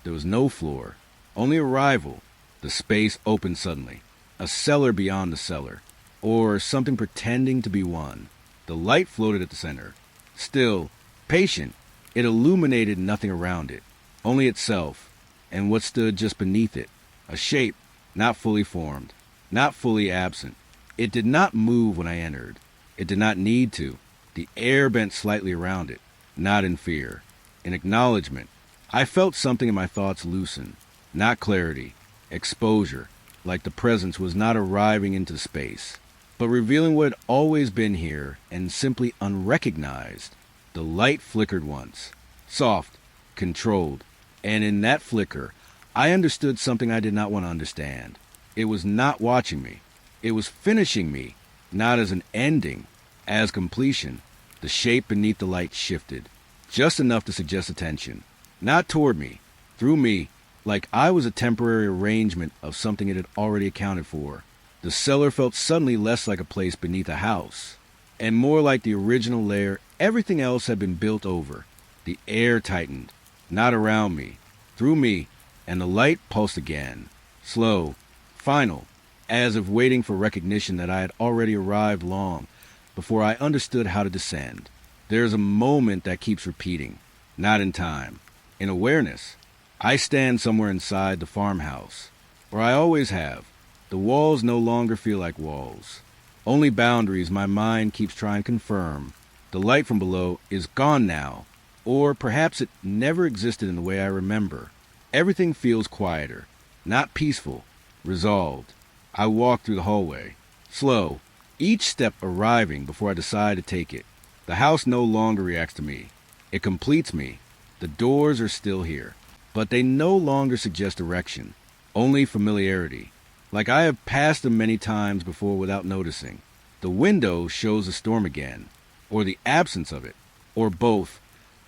[SPEAKER 1] there was no floor, only a rival. The space opened suddenly, a cellar beyond the cellar, or something pretending to be one. The light floated at the center. Still, patient, it illuminated nothing around it, only itself, and what stood just beneath it, a shape, not fully formed, not fully absent. It did not move when I entered. It did not need to. The air bent slightly around it, not in fear, in acknowledgement. I felt something in my thoughts loosen, not clarity, exposure, like the presence was not arriving into space, but revealing what had always been here and simply unrecognized. The light flickered once, soft, controlled, and in that flicker, I understood something I did not want to understand. It was not watching me. It was finishing me, not as an ending, as completion. The shape beneath the light shifted, just enough to suggest attention. Not toward me, through me, like I was a temporary arrangement of something it had already accounted for. The cellar felt suddenly less like a place beneath a house, and more like the original layer everything else had been built over. The air tightened, not around me, through me, and the light pulsed again, slow, final, as if waiting for recognition that I had already arrived long before I understood how to descend. There is a moment that keeps repeating, not in time, in awareness. I stand somewhere inside the farmhouse, where I always have. The walls no longer feel like walls, only boundaries my mind keeps trying to confirm. The light from below is gone now, or perhaps it never existed in the way I remember. Everything feels quieter, not peaceful, resolved. I walk through the hallway, slow, each step arriving before I decide to take it. The house no longer reacts to me. It completes me. The doors are still here, but they no longer suggest direction, only familiarity, like I have passed them many times before without noticing. The window shows the storm again, or the absence of it, or both,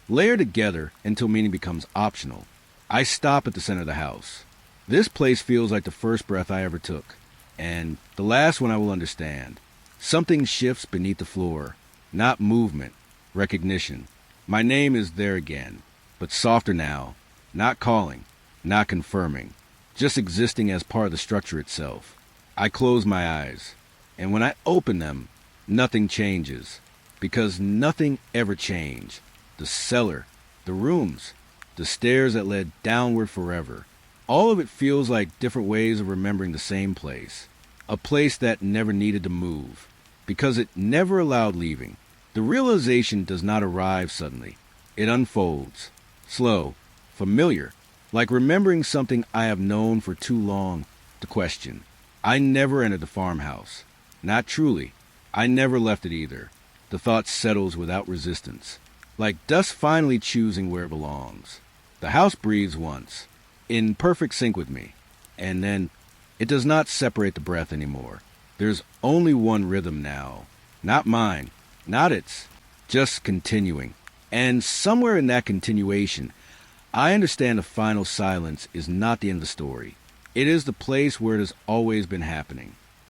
[SPEAKER 1] layered together until meaning becomes optional. I stop at the center of the house. This place feels like the first breath I ever took, and the last one I will understand. Something shifts beneath the floor, not movement, recognition. My name is there again, but softer now, not calling, not confirming, just existing as part of the structure itself. I close my eyes, and when I open them, nothing changes, because nothing ever changed. The cellar, the rooms, the stairs that led downward forever. All of it feels like different ways of remembering the same place, a place that never needed to move, because it never allowed leaving. The realization does not arrive suddenly. It unfolds, slow, familiar, like remembering something I have known for too long to question. I never entered the farmhouse. Not truly. I never left it either. The thought settles without resistance, like dust finally choosing where it belongs. The house breathes once, in perfect sync with me, and then it does not separate the breath anymore. There's only one rhythm now, not mine, not its, just continuing. And somewhere in that continuation, I understand the final silence is not the end of the story. It is the place where it has always been happening.